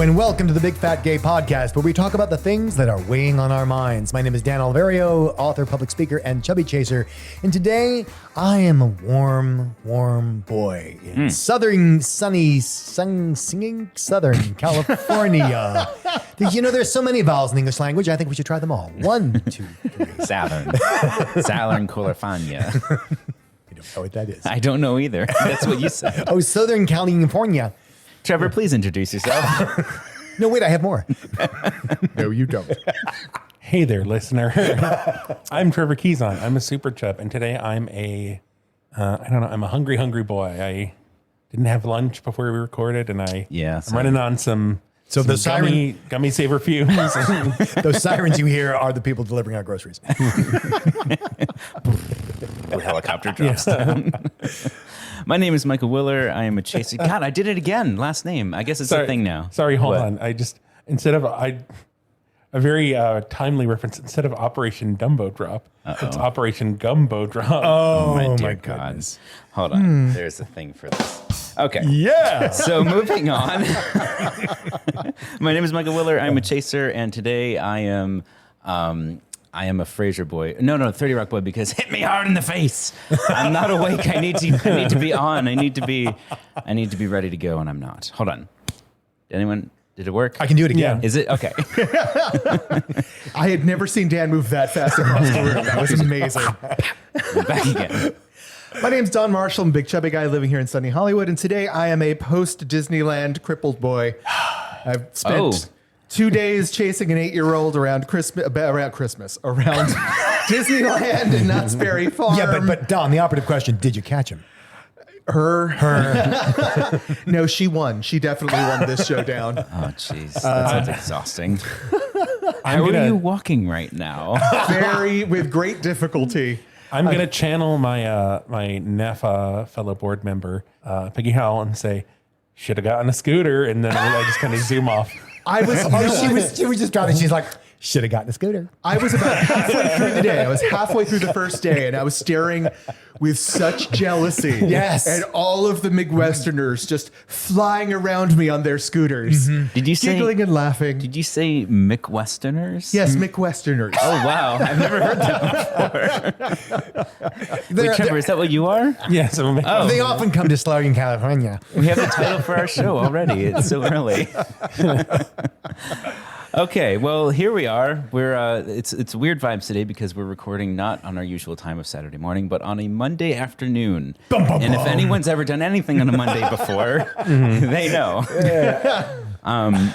and welcome to the Big Fat Gay Podcast, where we talk about the things that are weighing on our minds. My name is Dan Oliverio, author, public speaker, and chubby chaser. And today, I am a warm boy in singing Southern California. You know, there's so many vowels in the English language, I think we should try them all. 1, 2, 3. Southern California. I don't know what that is. I don't know either. That's what you said. Oh, Southern California. Trevor, please introduce yourself. No, wait, I have more. No, you don't. Hey there, listener. I'm Trevor Keyson. I'm a super chub, and today I'm I'm a hungry boy. I didn't have lunch before we recorded, and I'm running on some gummy saver fumes. Those sirens you hear are the people delivering our groceries. The helicopter drops down. My name is Michael Willer. I am a chaser. God, I did it again. Last name. I guess it's a thing now. Sorry, hold on. A very timely reference. Instead of Operation Dumbo Drop, it's Operation Gumbo Drop. Oh, my God. Hold on. There's a thing for this. Okay. Yeah. So moving on. My name is Michael Willer. I'm a chaser, and today I am a Frasier boy. No, 30 Rock boy, because hit me hard in the face. I'm not awake. I need to be on. I need to be ready to go, and I'm not. Hold on. Did it work? I can do it again. Is it? Okay. I had never seen Dan move that fast across the room. That was amazing. We're back again. My name's Don Marshall. I'm a big chubby guy living here in sunny Hollywood, and today I am a post-Disneyland crippled boy. I've spent 2 days chasing an 8-year-old around Disneyland and Knott's Berry Farm. Yeah, but Don, the operative question, did you catch him? Her. No, she won. She definitely won this showdown. Oh, jeez. That sounds exhausting. How are you walking right now? With great difficulty. I'm going to channel my my NAFA fellow board member, Peggy Howell, and say, should have gotten a scooter, and then I just kind of zoom off. She was just driving. She's like, should have gotten a scooter. I was about halfway through the day. I was halfway through the first day, and I was staring with such jealousy. Yes. And all of the McWesterners just flying around me on their scooters. Mm-hmm. Did you say giggling and laughing? Did you say McWesterners? Yes, McWesterners. Oh, wow. I've never heard that before. Wait, Trevor, is that what you are? Yes. They often come to Southern California. We have the title for our show already. It's so early. Okay, well, here we are. We're it's weird vibes today because we're recording not on our usual time of Saturday morning, but on a Monday afternoon. And if anyone's ever done anything on a Monday before, they know. I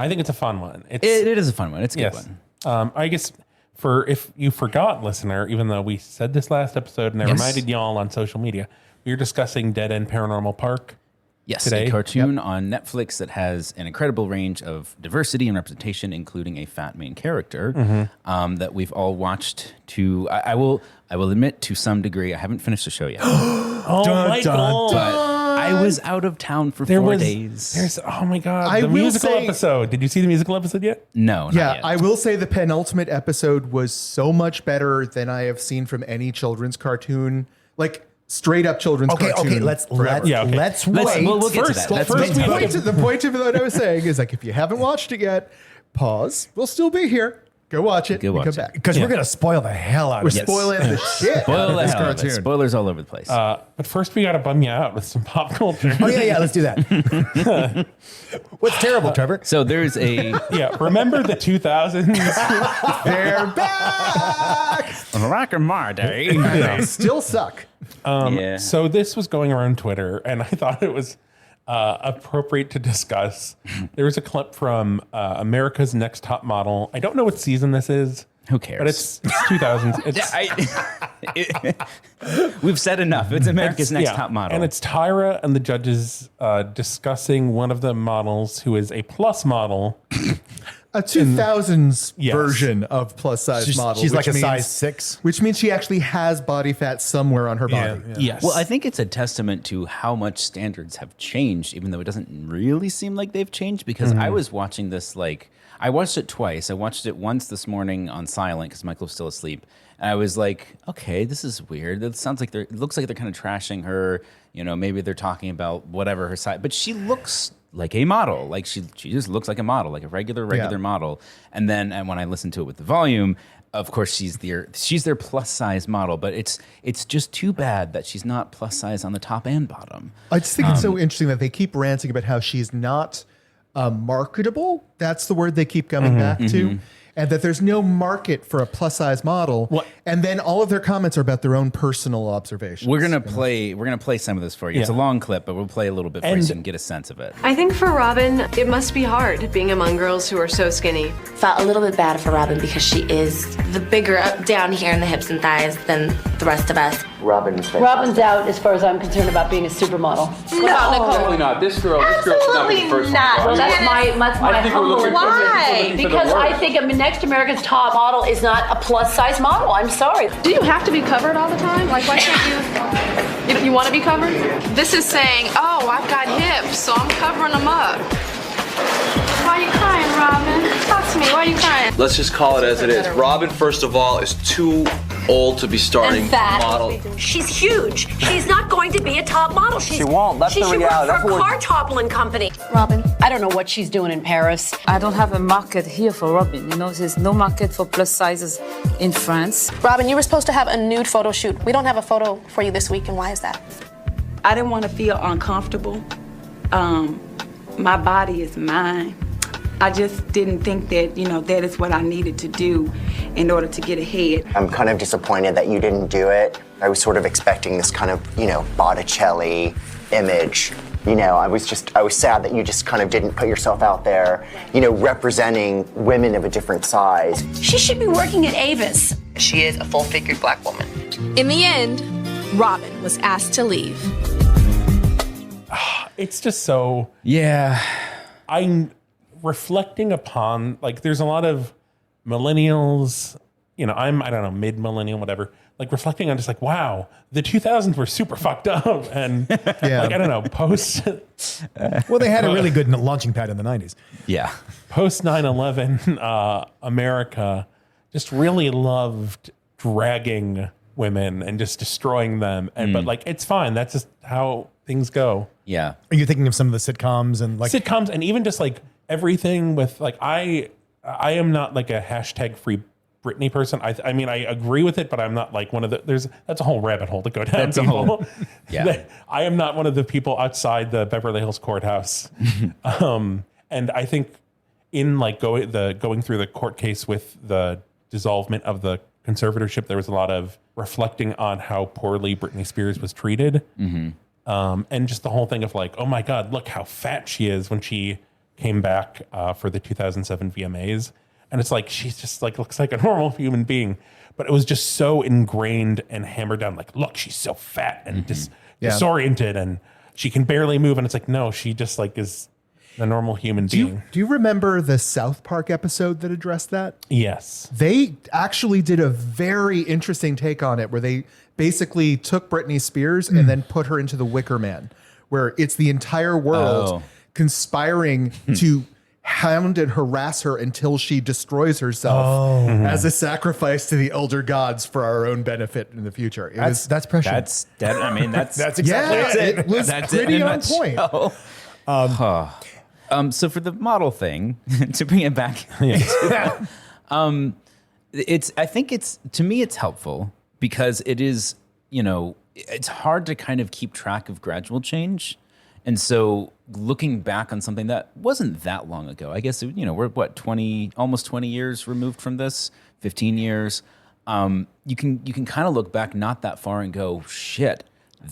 think it's a fun one. It is a fun one. It's a good one. I guess if you forgot, listener, even though we said this last episode and I reminded y'all on social media, we were discussing Dead End Paranormal Park. Yes, today. A cartoon on Netflix that has an incredible range of diversity and representation, including a fat main character that we've all watched. I will admit, to some degree, I haven't finished the show yet. Michael! But I was out of town for 4 days. Oh my God! The musical episode. Did you see the musical episode yet? No, not yet. I will say the penultimate episode was so much better than I have seen from any children's cartoon. Like, straight up children's cartoon. Okay, let's wait. We'll get to that. The point of what I was saying is, like, if you haven't watched it yet, pause. We'll still be here. Go watch it. Go watch come it. back. Because we're going to spoil the hell out of it. We're spoiling the shit Spoil out of the this hell out of it. cartoon. Spoilers all over the place. But first, we got to bum you out with some pop culture. Oh, yeah, let's do that. What's terrible, Trevor? So there's a... Remember the 2000s? They're back! Rock and Marday. They still suck. So this was going around Twitter, and I thought it was appropriate to discuss. There was a clip from America's Next Top Model. I don't know what season this is. Who cares? But it's 2000s. We've said enough. It's America's Next Top Model. And it's Tyra and the judges discussing one of the models who is a plus model. A 2000s version of plus size model. She's like a size 6. Which means she actually has body fat somewhere on her body. Yeah. Yes. Well, I think it's a testament to how much standards have changed, even though it doesn't really seem like they've changed. Because I was watching this, I watched it twice. I watched it once this morning on silent because Michael was still asleep. And I was like, okay, this is weird. It sounds like it looks like they're kind of trashing her. You know, maybe they're talking about whatever her side, but she looks like a model. Like she just looks like a model, like a regular model. And when I listen to it with the volume, of course she's their plus size model, but it's just too bad that she's not plus size on the top and bottom. I just think it's so interesting that they keep ranting about how she's not marketable. That's the word they keep coming back to. And that there's no market for a plus size model. And then all of their comments are about their own personal observations. We're gonna play some of this for you. It's a long clip, but we'll play a little bit for you so you can get a sense of it. I think for Robin, it must be hard being among girls who are so skinny. Felt a little bit bad for Robin because she is the bigger up down here in the hips and thighs than the rest of us. Robin's out as far as I'm concerned about being a supermodel. No, Definitely not. This girl should not be the first not. one. Well, that's my humble. Why? Because I think Next America's Top Model is not a plus size model. I'm sorry. Do you have to be covered all the time? Like, why can't you want to be covered? This is saying, oh, I've got hips, so I'm covering them up. Why are you crying, Robin? Talk to me. Why are you crying? Let's just call it as it is. Robin, first of all, is too old to be starting model. She's huge. She's not going to be a top model. She won't. That's the reality. She should work for a car toppling company. Robin, I don't know what she's doing in Paris. I don't have a market here for Robin. There's no market for plus sizes in France. Robin, you were supposed to have a nude photo shoot. We don't have a photo for you this week, and why is that? I didn't want to feel uncomfortable. My body is mine. I just didn't think that, that is what I needed to do in order to get ahead. I'm kind of disappointed that you didn't do it. I was sort of expecting this kind of, Botticelli image. I was sad that you just kind of didn't put yourself out there, representing women of a different size. She should be working at Avis. She is a full-figured black woman. In the end, Robin was asked to leave. It's just so... Yeah. I'm reflecting upon, there's a lot of millennials, I don't know, mid-millennial, whatever, reflecting on just wow, the 2000s were super fucked up. And I don't know, post... Well, they had a really good launching pad in the 90s. Yeah. Post 9/11, America just really loved dragging women and just destroying them. And but it's fine. That's just how things go. Yeah. Are you thinking of some of the sitcoms and sitcoms and even just everything with I am not a hashtag free Britney person. I mean I agree with it, but I'm not one of the that's a whole rabbit hole to go down. Yeah. I am not one of the people outside the Beverly Hills courthouse. And I think in going through the court case with the dissolvement of the conservatorship, there was a lot of reflecting on how poorly Britney Spears was treated. And just the whole thing of oh my God, look how fat she is when she came back for the 2007 VMAs. And it's she's just looks like a normal human being. But it was just so ingrained and hammered down. Look, she's so fat and disoriented and she can barely move. And it's no, she just is a normal human being. Do you remember the South Park episode that addressed that? Yes. They actually did a very interesting take on it where they basically took Britney Spears and then put her into the Wicker Man, where it's the entire world conspiring to hound and harass her until she destroys herself as a sacrifice to the elder gods for our own benefit in the future. That's prescient. That's exactly it. It was pretty on point. So for the model thing, to bring it back, I think to me it's helpful because it is, it's hard to kind of keep track of gradual change. And so looking back on something that wasn't that long ago, I guess, we're almost 20 years removed from this, 15 years. You can kind of look back not that far and go, shit,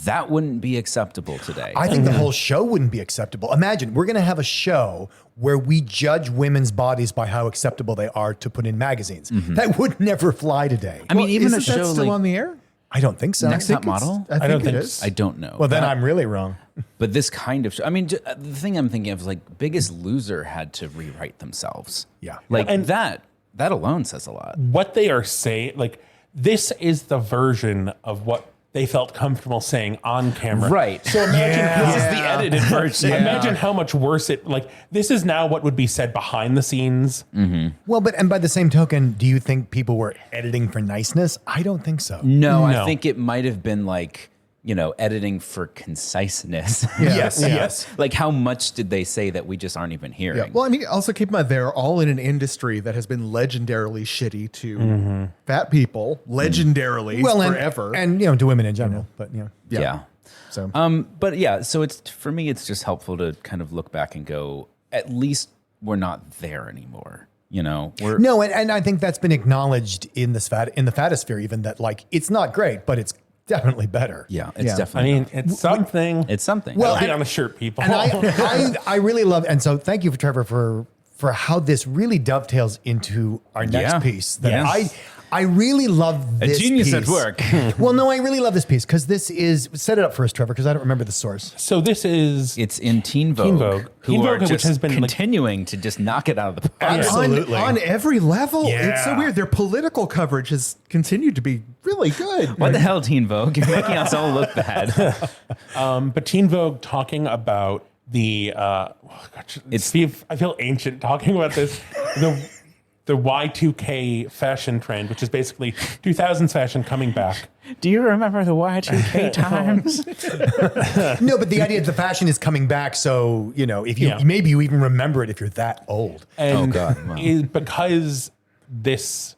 that wouldn't be acceptable today. I think the whole show wouldn't be acceptable. Imagine we're going to have a show where we judge women's bodies by how acceptable they are to put in magazines. That would never fly today. I mean, even a show that's still on the air? I don't think so. Next Top Model? I don't think it is. I don't know. Well, then I'm really wrong. But this kind of show, I mean, the thing I'm thinking of is Biggest Loser had to rewrite themselves. Yeah. And that alone says a lot. What they are saying, this is the version of what they felt comfortable saying on camera. Right. So imagine this is the edited version. Imagine how much worse this is now what would be said behind the scenes. Well, and by the same token, do you think people were editing for niceness? I don't think so. No, I think it might have been editing for conciseness. Yes. Like how much did they say that we just aren't even hearing? Yeah. Well, I mean, also keep in mind they're all in an industry that has been legendarily shitty to fat people, legendarily forever, and to women in general. But Yeah. So, but yeah, so it's for me, it's just helpful to kind of look back and go, at least we're not there anymore. No, and I think that's been acknowledged in the fatosphere, even that like it's not great, but it's definitely better. Yeah, it's definitely. I mean, it's something. It's something. Well, I'll get on a shirt, people. And I really love, and so thank you, Trevor, for how this really dovetails into our next piece. That I really love this A genius piece. at work. Well, no, I really love this piece because this is, set it up for us, Trevor, because I don't remember the source. So this is... It's in Teen Vogue. Teen Vogue, just which has been continuing to just knock it out of the park. Absolutely. On every level. Yeah. It's so weird. Their political coverage has continued to be really good. What the hell, Teen Vogue? You're making us all look bad. But Teen Vogue talking about the... I feel ancient talking about this. The Y2K fashion trend, which is basically 2000s fashion coming back. Do you remember the Y2K times? No, but the idea that the fashion is coming back, so if you maybe you even remember it if you're that old. And Wow. because this,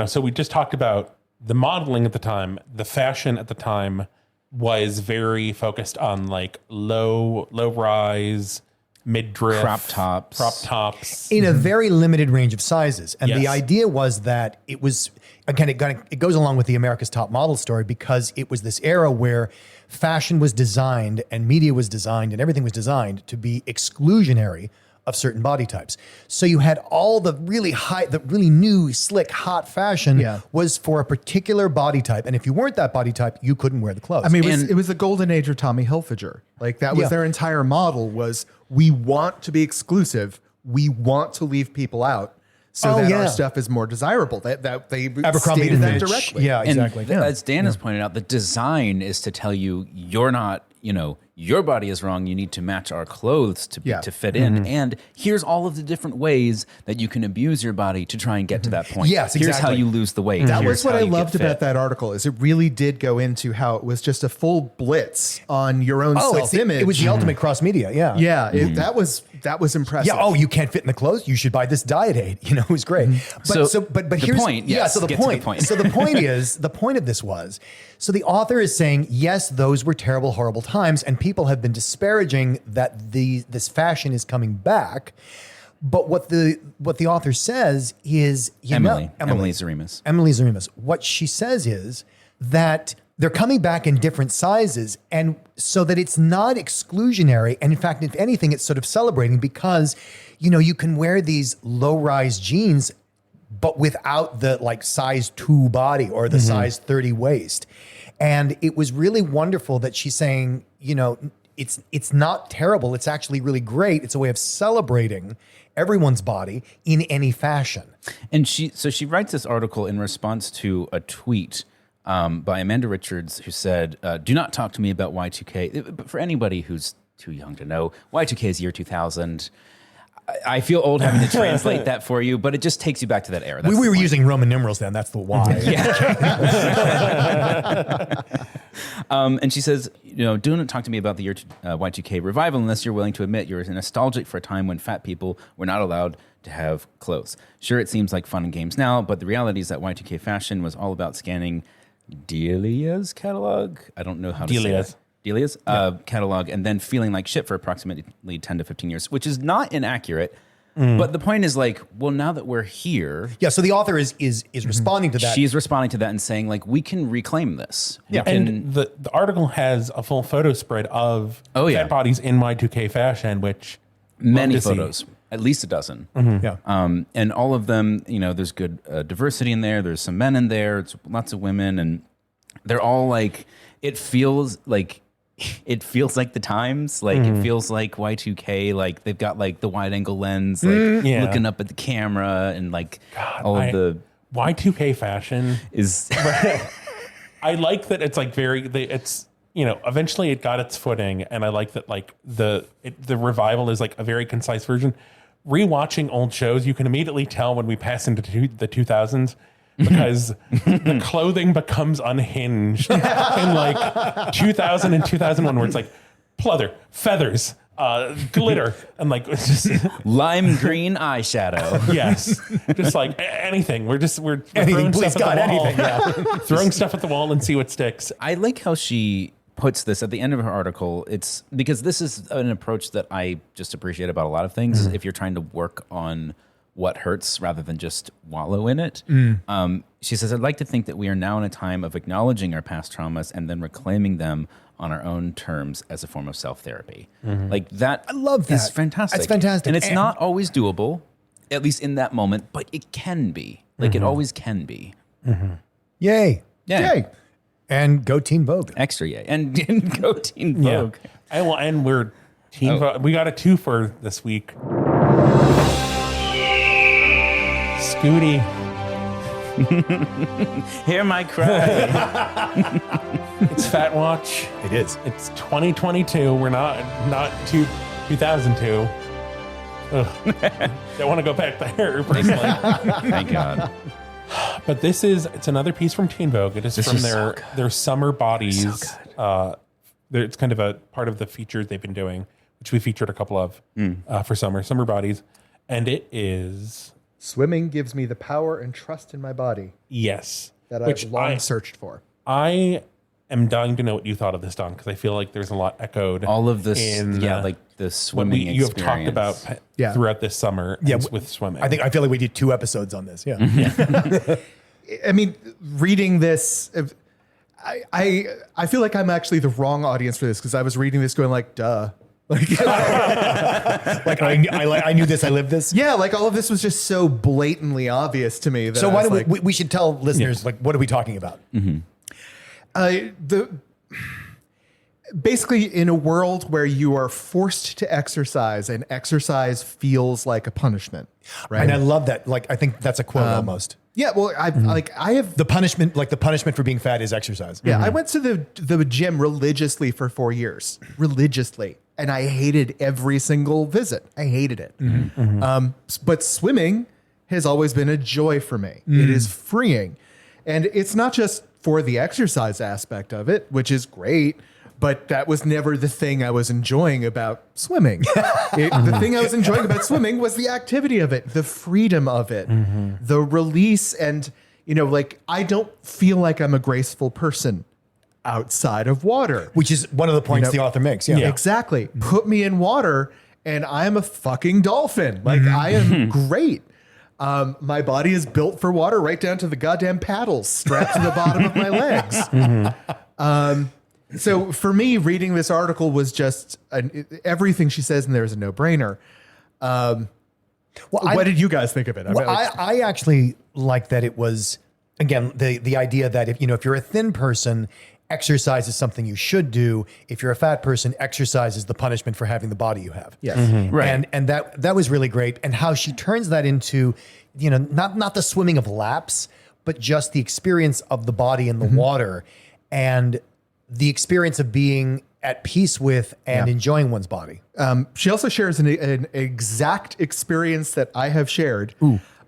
so we just talked about the modeling at the time, the fashion at the time was very focused on like low rise, mid-drift, crop tops In a very limited range of sizes. And the Yes. idea was that it was, again, it goes along with the America's Top Model story because it was this era where fashion was designed and media was designed and everything was designed to be exclusionary of certain body types. So you had all the really new, slick, hot fashion was for a particular body type. And if you weren't that body type, you couldn't wear the clothes. I mean, it was the golden age of Tommy Hilfiger. Like that was their entire model was we want to be exclusive. We want to leave people out so that our stuff is more desirable. That they Abercrombie stated that Fitch. directly. Yeah, exactly. And as Dan has pointed out, the design is to tell you you're not, your body is wrong. You need to match our clothes to fit in. And here's all of the different ways that you can abuse your body to try and get to that point. Yes, Here's how exactly. you lose the weight. That Here's was what how I you get loved fit. about that article is it really did go into how it was just a full blitz on your own self-image. It was the ultimate cross media. Yeah. Yeah, that was impressive. Yeah. Oh, you can't fit in the clothes. You should buy this diet aid. It was great. But the here's point, yes, So the get to the point. point. So the point is the point of this was. So the author is saying yes, those were terrible, horrible times, and people have been disparaging that this fashion is coming back. But what the author says is Emily Zarimas. What she says is that they're coming back in different sizes, and so that it's not exclusionary. And in fact, if anything, it's sort of celebrating because, you can wear these low-rise jeans, but without the like size 2 body or the size 30 waist. And it was really wonderful that she's saying, it's not terrible. It's actually really great. It's a way of celebrating everyone's body in any fashion. And she writes this article in response to a tweet by Amanda Richards, who said, do not talk to me about Y2K. But for anybody who's too young to know, Y2K is year 2000. I feel old having to translate that for you, but it just takes you back to that era. We were using Roman numerals then. That's the why. And she says, do not talk to me about the year Y2K revival unless you're willing to admit you're nostalgic for a time when fat people were not allowed to have clothes. Sure, it seems like fun and games now, but the reality is that Y2K fashion was all about scanning DeadEndia's catalog. I don't know how to say that. Delia's catalog, and then feeling like shit for approximately 10 to 15 years, which is not inaccurate. But the point is like, well, now that we're here. Yeah, so the author is responding to that. She's responding to that and saying like, we can reclaim this. Yeah. And the article has a full photo spread of fat bodies in Y2K fashion, which many photos. At least a dozen. Yeah. And all of them, there's good diversity in there. There's some men in there. It's lots of women. And they're all like, it feels like the times, like it feels like Y2K, like they've got like the wide angle lens, like looking up at the camera and like the Y2K fashion is. I like that it's like eventually it got its footing, and I like that like the revival is like a very concise version. Rewatching old shows, you can immediately tell when we pass into the 2000s because the clothing becomes unhinged in like 2000 and 2001, where it's like pleather, feathers, glitter, and like it's just lime green eyeshadow. Yes, just like anything. We're Anything, throwing please, stuff God, at the wall. anything. Yeah. Throwing stuff at the wall and see what sticks. I like how she puts this at the end of her article. It's because this is an approach that I just appreciate about a lot of things. If you're trying to work on what hurts rather than just wallow in it. She says, I'd like to think that we are now in a time of acknowledging our past traumas and then reclaiming them on our own terms as a form of self-therapy. Like that. I love that. Is fantastic. It's fantastic. And it's not always doable, at least in that moment, but it can be. Like it always can be. Yay. Yeah. Yay. And go Teen Vogue. Extra yay. And go Teen Vogue. And we're Teen Vogue. We got a 2 for this week. Scooty. Hear my cry. It's Fat Watch. It is. It's 2022. We're not 2002. Don't want to go back there personally. Thank God. But it's another piece from Teen Vogue. It is from their Summer Bodies. So it's kind of a part of the features they've been doing, which we featured a couple of for Summer Bodies. And it is... Swimming gives me the power and trust in my body. Yes. That I've long searched for. I am dying to know what you thought of this, Don, because I feel like there's a lot echoed. All of this, in, like the swimming you have talked about throughout this summer with swimming. I feel like we did 2 episodes on this. Yeah. I mean, reading this, I feel like I'm actually the wrong audience for this because I was reading this going like, duh. Like I knew this, I lived this. Yeah, like all of this was just so blatantly obvious to me. That so why don't we should tell listeners like what are we talking about? Basically, in a world where you are forced to exercise and exercise feels like a punishment, right? And I love that. Like I think that's a quote almost. Yeah, well, I have the punishment for being fat is exercise. Yeah, I went to the gym religiously for 4 years, and I hated every single visit. I hated it. But swimming has always been a joy for me. It is freeing, and it's not just for the exercise aspect of it, which is great. But that was never the thing I was enjoying about swimming. The thing I was enjoying about swimming was the activity of it, the freedom of it, the release. And, like I don't feel like I'm a graceful person outside of water. Which is one of the points the author makes. Yeah, exactly. Put me in water and I am a fucking dolphin. Like I am great. My body is built for water right down to the goddamn paddles strapped to the bottom of my legs. So for me, reading this article was just everything she says in there is a no-brainer. What did you guys think of it? I actually like that it was, again, the idea that if you're a thin person, exercise is something you should do. If you're a fat person, exercise is the punishment for having the body you have. Yes. Right. And that was really great. And how she turns that into, not the swimming of laps, but just the experience of the body in the water and the experience of being at peace with and enjoying one's body. She also shares an exact experience that I have shared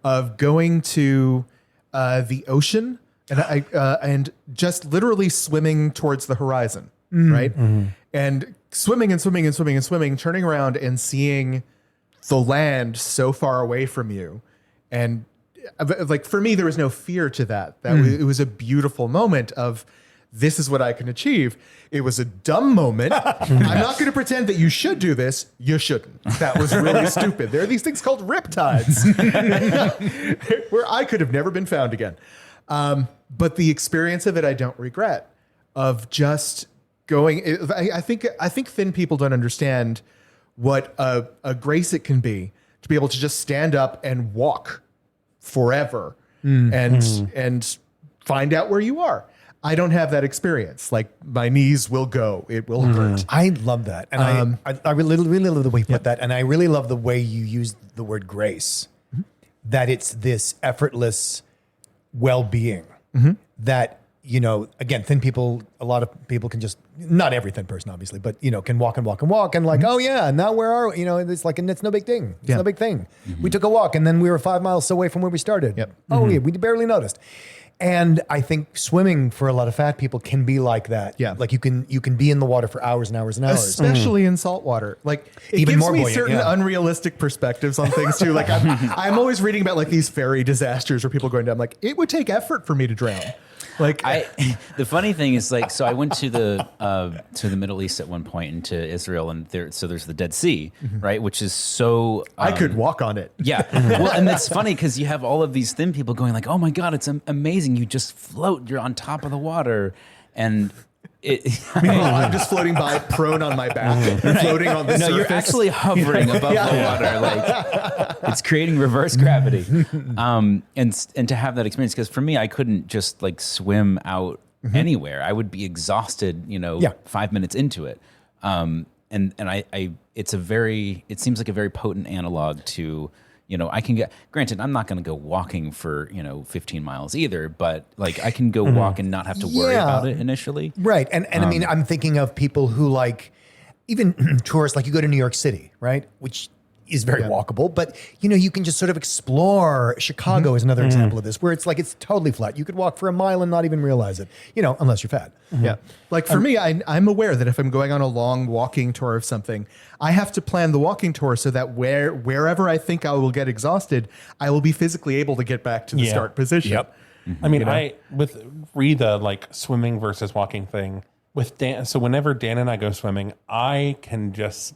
of going to the ocean and just literally swimming towards the horizon, right? And swimming, turning around and seeing the land so far away from you. And like for me, there was no fear to that. It was a beautiful moment of, this is what I can achieve. It was a dumb moment. I'm not going to pretend that you should do this. You shouldn't. That was really stupid. There are these things called riptides where I could have never been found again. But the experience of it, I don't regret. Of just going, I think thin people don't understand what a grace it can be to be able to just stand up and walk forever and find out where you are. I don't have that experience. Like my knees will go. It will hurt. I love that. And I really love the way you put that. And I really love the way you use the word grace, that it's this effortless well-being that, again, thin people, a lot of people can just not every thin person, obviously, but can walk and walk and walk and like, oh yeah, now where are we? It's like, and it's no big thing. It's no big thing. We took a walk and then we were 5 miles away from where we started. Yep. Oh yeah, we barely noticed. And I think swimming for a lot of fat people can be like that. Yeah. Like you can be in the water for hours and hours and hours. Especially in salt water. Like it Even gives more me buoyant, certain yeah. unrealistic perspectives on things too. Like I'm always reading about like these ferry disasters where people are going down. Like it would take effort for me to drown. Like the funny thing is like, so I went to the Middle East at one point and to Israel, and there's the Dead Sea, right? Which is so I could walk on it. Yeah. Well, and that's funny because you have all of these thin people going like, oh my God, it's amazing. You just float. You're on top of the water. And meanwhile, I'm just floating by prone on my back, floating on the surface. No, you're actually hovering above the water. Like it's creating reverse gravity. And to have that experience, because for me, I couldn't just like swim out anywhere. I would be exhausted, 5 minutes into it. And it seems like a very potent analog to, I can get, granted, I'm not going to go walking for, 15 miles either, but like I can go walk and not have to worry about it initially. Right. And I mean, I'm thinking of people who like, even tourists, like you go to New York City, right? Which is very walkable, but you can just sort of explore. Chicago is another example of this, where it's like, it's totally flat. You could walk for a mile and not even realize it, unless you're fat. Yeah. Like for me, I'm aware that if I'm going on a long walking tour of something, I have to plan the walking tour so that wherever I think I will get exhausted, I will be physically able to get back to the start position. Yep. I mean, with the like swimming versus walking thing with Dan. So whenever Dan and I go swimming, I can just,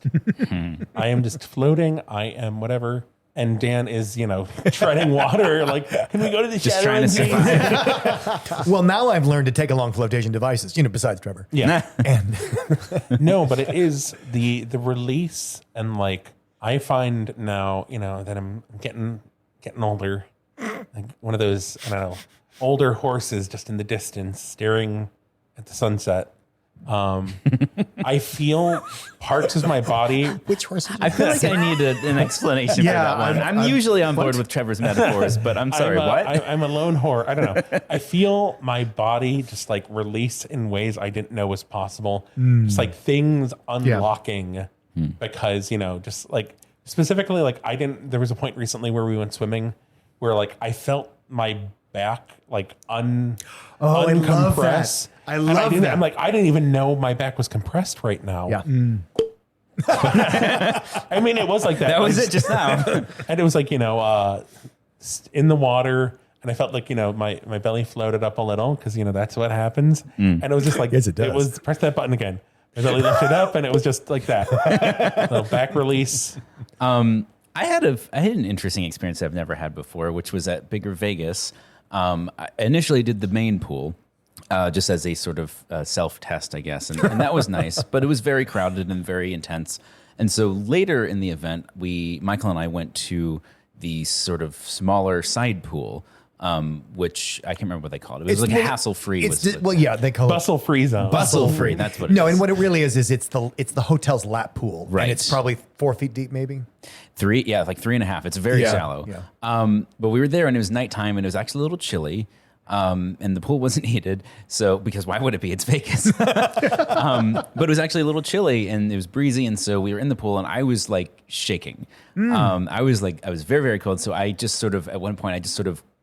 I am just floating. I am whatever. And Dan is, treading water. Like, can we go to the just shadow? Trying to survive. Well, now I've learned to take along flotation devices, besides Trevor. Yeah. And No, but it is the release, and like I find now, that I'm getting older, like one of those, I don't know, older horses just in the distance staring at the sunset. I feel parts of my body. Which horse? I feel like I need an explanation for that one. I'm usually on board with Trevor's metaphors, but I'm sorry, what? I'm a lone horse. I don't know. I feel my body just like release in ways I didn't know was possible. Just like things unlocking because, just like specifically, like there was a point recently where we went swimming where like I felt my back like I love that. I love that. I'm like, I didn't even know my back was compressed right now. Yeah. I mean, it was like that. That was it just now. And it was like, in the water, and I felt like, my belly floated up a little because, that's what happens. And it was just like, Yes, it does. It was press that button again. My belly lifted up and it was just like that. So back release. I had an interesting experience I've never had before, which was at Bigger Vegas. I initially did the main pool. Just as a sort of self-test, I guess. And that was nice, but it was very crowded and very intense. And so later in the event, Michael and I went to the sort of smaller side pool, which I can't remember what they called it. It was like a hassle-free. They call it bustle-free zone. Bustle-free, that's what it is. No, and what it really is it's the hotel's lap pool. Right. And it's probably 4 feet deep, maybe. Like 3.5. It's very shallow. Yeah. But we were there and it was nighttime and it was actually a little chilly. And the pool wasn't heated, because why would it be? It's Vegas. But it was actually a little chilly and it was breezy, and so we were in the pool and I was like shaking. I was very, very cold. So I just sort of at one point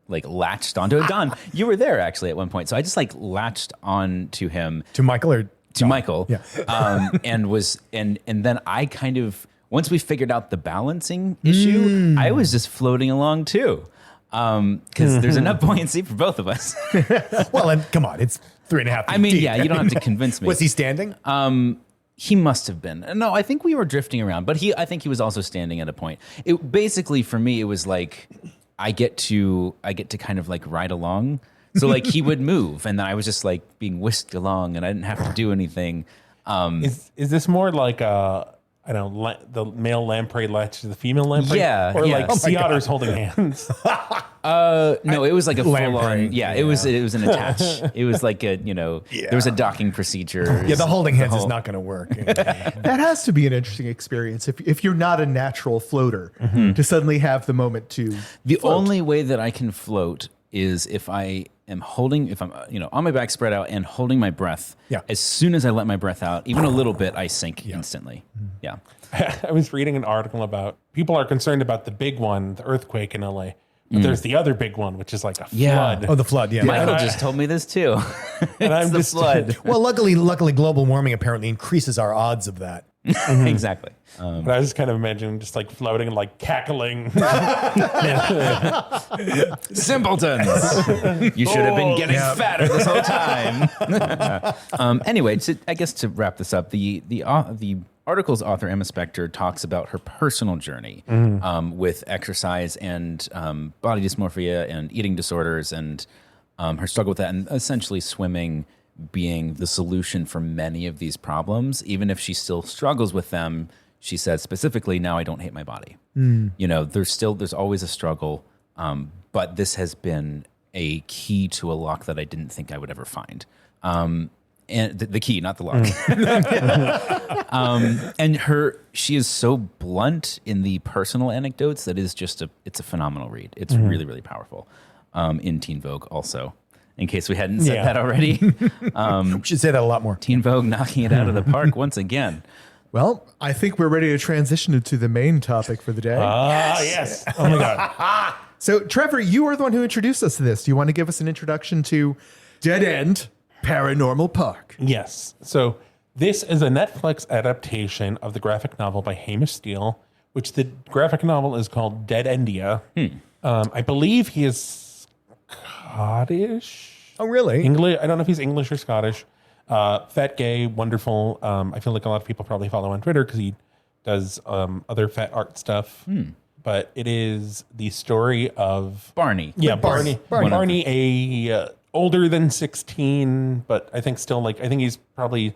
like latched onto it. Don, you were there actually at one point, so I just like latched on to him, To Michael or to Michael, Yeah. and then I kind of, once we figured out the balancing issue, I was just floating along too. Because there's enough buoyancy for both of us. Well, and come on, it's 3.5 feet I mean, deep. yeah, you don't have to convince me. Was he standing? He must have been. No, I think we were drifting around, but I think he was also standing at a point. It basically, for me, it was like I get to kind of like ride along. So like he would move, and then I was just like being whisked along, and I didn't have to do anything. Is this more like the male lamprey latch to the female lamprey? Yeah. Or like sea God. otters holding hands? No, it was like a full Lamprey. on. Yeah, it was an attach. It was like a, there was a docking procedure. Yeah, the holding hands is not going to work. That has to be an interesting experience if you're not a natural floater to suddenly have the moment to The float. only way that I can float is if I am holding, if I'm on my back spread out and holding my breath, as soon as I let my breath out, even a little bit, I sink instantly. Yeah. I was reading an article about people are concerned about the big one, the earthquake in LA. But there's the other big one, which is like a flood. Oh, the flood. Yeah. Michael just told me this too. And I'm the just flood. Well, luckily, global warming apparently increases our odds of that. Exactly. But I was just kind of imagining just like floating and like cackling. Simpletons. You should have been getting fatter this whole time. Anyway, I guess to wrap this up, the article's author, Emma Spector, talks about her personal journey with exercise and body dysmorphia and eating disorders and her struggle with that, and essentially swimming being the solution for many of these problems. Even if she still struggles with them, she said specifically, now I don't hate my body. There's always a struggle, but this has been a key to a lock that I didn't think I would ever find. And the key, not the lock. And she is so blunt in the personal anecdotes that it's a phenomenal read. It's really, really powerful. In Teen Vogue also, in case we hadn't said that already. We should say that a lot more. Teen Vogue knocking it out of the park once again. Well, I think we're ready to transition into the main topic for the day. Yes. Oh my God. So, Trevor, you are the one who introduced us to this. Do you want to give us an introduction to Dead End Paranormal Park? Yes. So this is a Netflix adaptation of the graphic novel by Hamish Steele, which the graphic novel is called DeadEndia. I believe he is Scottish. Oh, really? English. I don't know if he's English or Scottish. Fat, gay, wonderful. I feel like a lot of people probably follow on Twitter because he does other fat art stuff. But it is the story of Barney. Yeah, Barney. Barney, older than 16, but I think still I think he's probably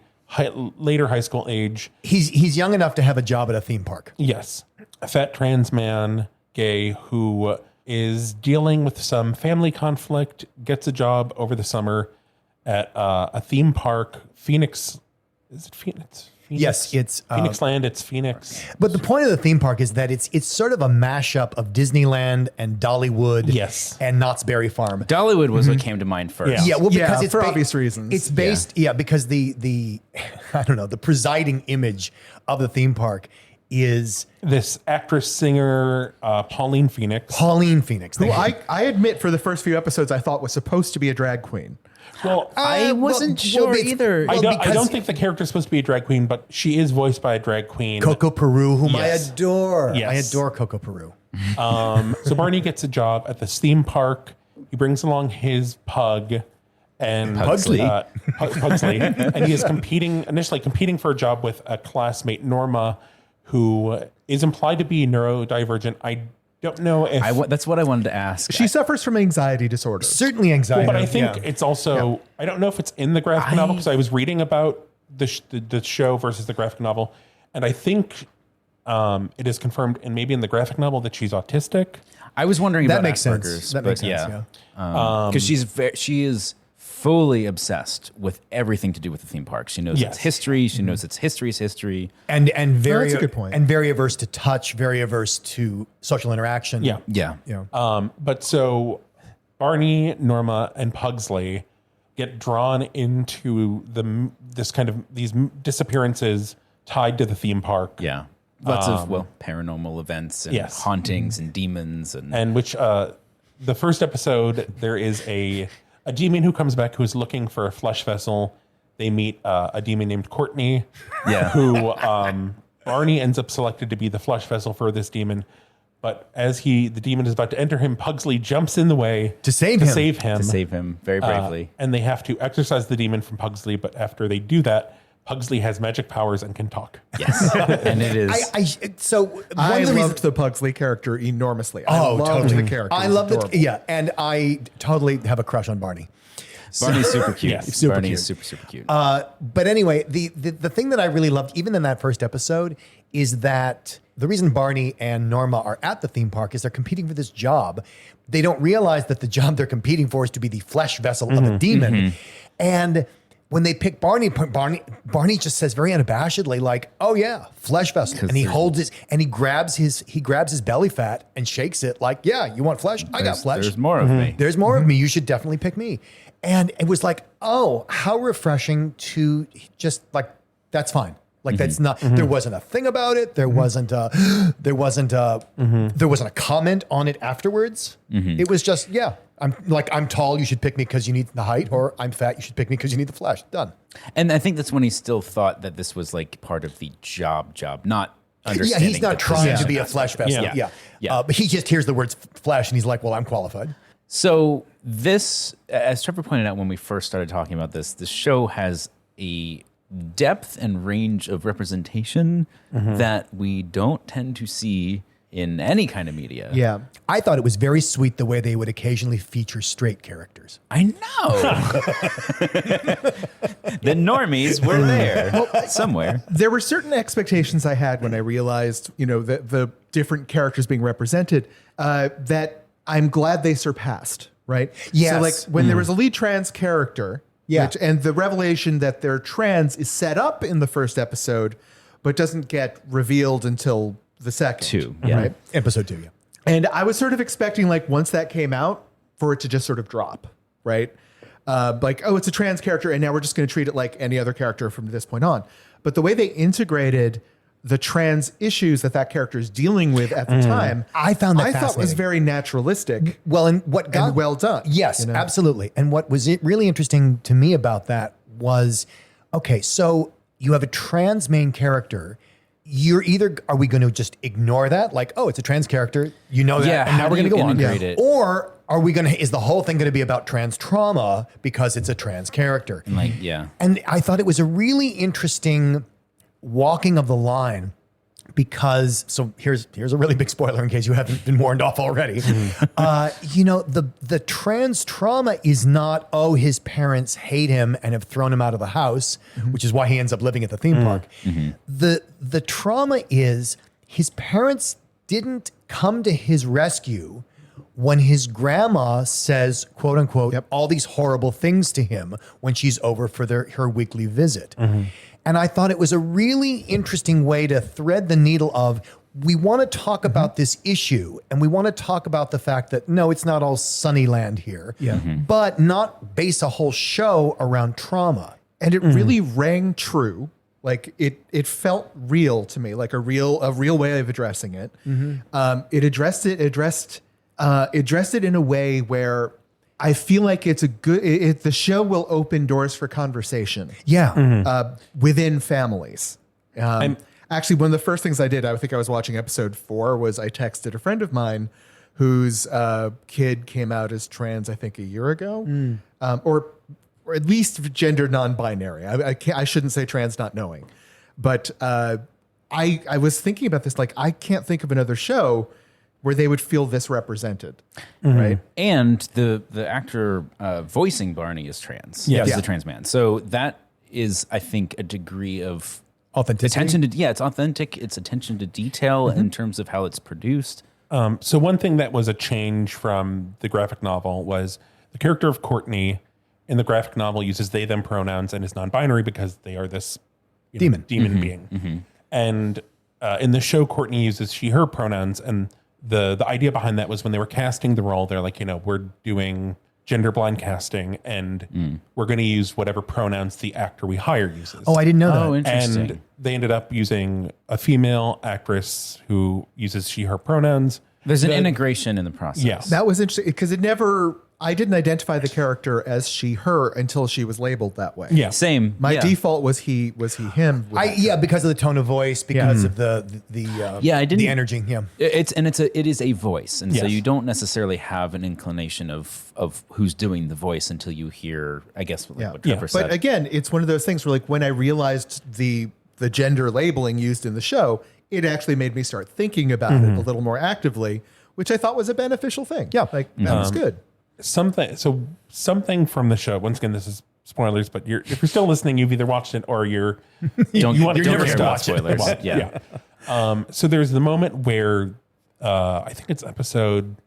later high school age. He's young enough to have a job at a theme park. Yes. A fat trans man, gay, who is dealing with some family conflict, gets a job over the summer at a theme park, Phoenix. Is it Phoenix? Yes, it's Phoenix Land. It's Phoenix. But the point of the theme park is that it's sort of a mashup of Disneyland and Dollywood. Yes. And Knott's Berry Farm. Dollywood was what came to mind first. Yeah, well, because it's for obvious reasons. It's based, because the I don't know, the presiding image of the theme park is this actress singer Pauline Phoenix. Who I admit for the first few episodes I thought was supposed to be a drag queen. Well, I wasn't sure either. I don't think the character is supposed to be a drag queen, but she is voiced by a drag queen. Coco Peru, whom I adore. Yes. I adore Coco Peru. So Barney gets a job at this theme park. He brings along his pug and Pugsley. Pugsley, and he is initially competing for a job with a classmate, Norma, who is implied to be neurodivergent. I don't know if that's what I wanted to ask. She suffers from anxiety disorder. Certainly anxiety. But I think it's also, I don't know if it's in the graphic novel because I was reading about the show versus the graphic novel. And I think it is confirmed, and maybe in the graphic novel, that she's autistic. I was wondering that about makes Asperger's. Sense. That makes sense, Because she is fully obsessed with everything to do with the theme park. She knows its history. She knows its history's history. And very that's a good point. And very averse to touch, very averse to social interaction. Yeah. But so Barney, Norma, and Pugsley get drawn into these disappearances tied to the theme park. Yeah. Lots of paranormal events and hauntings and demons and which the first episode there is a demon who comes back who is looking for a flesh vessel. They meet a demon named Courtney, who Barney ends up selected to be the flesh vessel for this demon. But as the demon is about to enter him, Pugsley jumps in the way to save him very bravely. And they have to exorcise the demon from Pugsley. But after they do that, Pugsley has magic powers and can talk. Yes, and it is. I loved the Pugsley character enormously. I loved the character. I loved it. Yeah, and I totally have a crush on Barney. Barney's super cute. Yes. Barney's super cute. But anyway, the thing that I really loved, even in that first episode, is that the reason Barney and Norma are at the theme park is they're competing for this job. They don't realize that the job they're competing for is to be the flesh vessel of a demon. And when they pick Barney just says very unabashedly, like, "Oh yeah, flesh vessel," and he holds his and he grabs his belly fat and shakes it, like, "Yeah, you want flesh? I got flesh. There's more of me. There's more of me. You should definitely pick me." And it was like, oh, how refreshing to just like, that's fine. Like that's not. There wasn't a thing about it. There wasn't a comment on it afterwards. It was just, yeah. I'm tall. You should pick me because you need the height, or I'm fat. You should pick me because you need the flesh. Done. And I think that's when he still thought that this was like part of the job, not understanding. Yeah, he's not trying to be a flesh vessel. Yeah. But he just hears the words flesh and he's like, well, I'm qualified. So this, as Trevor pointed out when we first started talking about this show has a depth and range of representation that we don't tend to see in any kind of media. Yeah. I thought it was very sweet the way they would occasionally feature straight characters. I know. The normies were there somewhere. There were certain expectations I had when I realized, the different characters being represented, that I'm glad they surpassed, right? Yes. So like when there was a lead trans character, and the revelation that they're trans is set up in the first episode, but doesn't get revealed until the second. 2, right? Episode 2, yeah. And I was sort of expecting, like, once that came out, for it to just sort of drop, right? Like, oh, it's a trans character, and now we're just going to treat it like any other character from this point on. But the way they integrated the trans issues that character is dealing with at the time, I found that I thought was very naturalistic. Well, and what got well done. Yes, absolutely. And what was really interesting to me about that was, okay, so you have a trans main character. You're either, are we going to just ignore that? Like, oh, it's a trans character. You know that. And now we're going to go on. It? Or are we going to, is the whole thing going to be about trans trauma because it's a trans character? And I thought it was a really interesting walking of the line because, so here's a really big spoiler in case you haven't been warned off already. The trans trauma is not, oh, his parents hate him and have thrown him out of the house, which is why he ends up living at the theme park. The trauma is his parents didn't come to his rescue when his grandma says, quote unquote, all these horrible things to him when she's over for her weekly visit. And I thought it was a really interesting way to thread the needle of, we want to talk about this issue and we want to talk about the fact that, no, it's not all Sunnyland here, but not base a whole show around trauma. And it really rang true. Like it felt real to me, like a real way of addressing it. It addressed it in a way where I feel like it's the show will open doors for conversation. Within families. Actually, one of the first things I did, I think I was watching episode 4, was I texted a friend of mine whose kid came out as trans, I think a year ago, or at least gender non-binary. I shouldn't say trans not knowing, but I was thinking about this, like, I can't think of another show where they would feel this represented, right? And the actor voicing Barney is trans. He's a trans man. So that is, I think, a degree of authenticity. It's authentic. It's attention to detail in terms of how it's produced. So one thing that was a change from the graphic novel was the character of Courtney in the graphic novel uses they, them pronouns and is non-binary because they are this demon being. And in the show, Courtney uses she, her pronouns, and the idea behind that was when they were casting the role, they're like, we're doing gender blind casting and we're going to use whatever pronouns the actor we hire uses. Oh, I didn't know that. Oh, interesting. And they ended up using a female actress who uses she, her pronouns. There's an integration in the process. Yes. That was interesting because I didn't identify the character as she, her until she was labeled that way. Yeah. Same. My default was he, him. Because of the tone of voice, because of the energy. Yeah. It is a voice. And so you don't necessarily have an inclination of who's doing the voice until you hear, I guess, what Trevor said. But again, it's one of those things where, like, when I realized the gender labeling used in the show, it actually made me start thinking about it a little more actively, which I thought was a beneficial thing. Yeah. Like, that was good. Something from the show. Once again, this is spoilers, but if you're still listening, you've either watched it or you want to never stop spoilers. So there's the moment where I think it's episode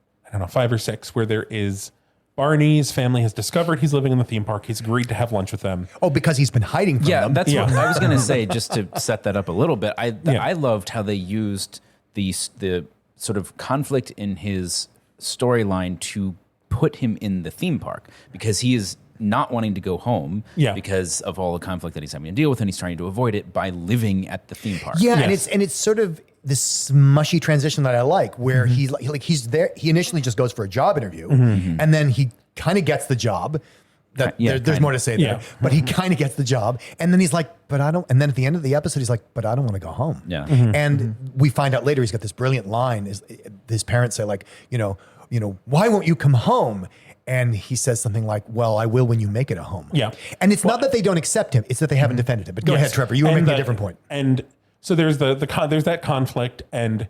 5 or 6 where there is Barney's family has discovered he's living in the theme park. He's agreed to have lunch with them. Oh, because he's been hiding from them. That's what I was going to say, just to set that up a little bit. I loved how they used the sort of conflict in his storyline to put him in the theme park, because he is not wanting to go home because of all the conflict that he's having to deal with, and he's trying to avoid it by living at the theme park. Yeah, and it's sort of this mushy transition that I like, where he's there. He initially just goes for a job interview, and then he kind of gets the job. There's more to say there, but he kind of gets the job, and then he's like, "But I don't." And then at the end of the episode, he's like, "But I don't want to go home." Yeah, and we find out later he's got this brilliant line. His parents say, like, you know, why won't you come home? And he says something like, "Well, I will when you make it a home." Yeah, and it's not that they don't accept him; it's that they haven't defended him. But go ahead, Trevor. You were making a different point. And so there's there's that conflict, and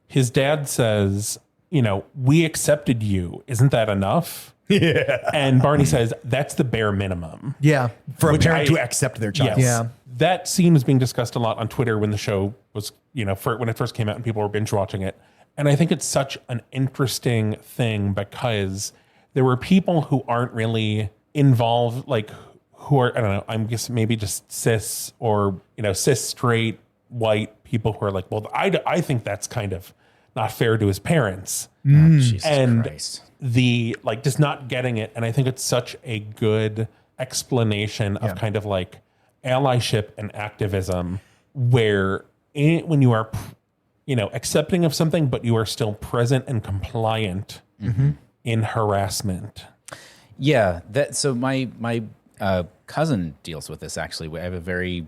his dad says, "We accepted you. Isn't that enough?" Yeah. And Barney says, "That's the bare minimum." Yeah. For a parent to accept their child. Yes. Yeah. That scene was being discussed a lot on Twitter when the show was, when it first came out and people were binge watching it. And I think it's such an interesting thing, because there were people who aren't really involved, like who are, I don't know, I'm just maybe just cis or, cis straight white people who are like, well, I think that's kind of not fair to his parents. Jesus and Christ. The just not getting it. And I think it's such a good explanation of kind of like allyship and activism, where when you are, accepting of something, but you are still present and compliant in harassment. Yeah. So my cousin deals with this, actually. I have a very,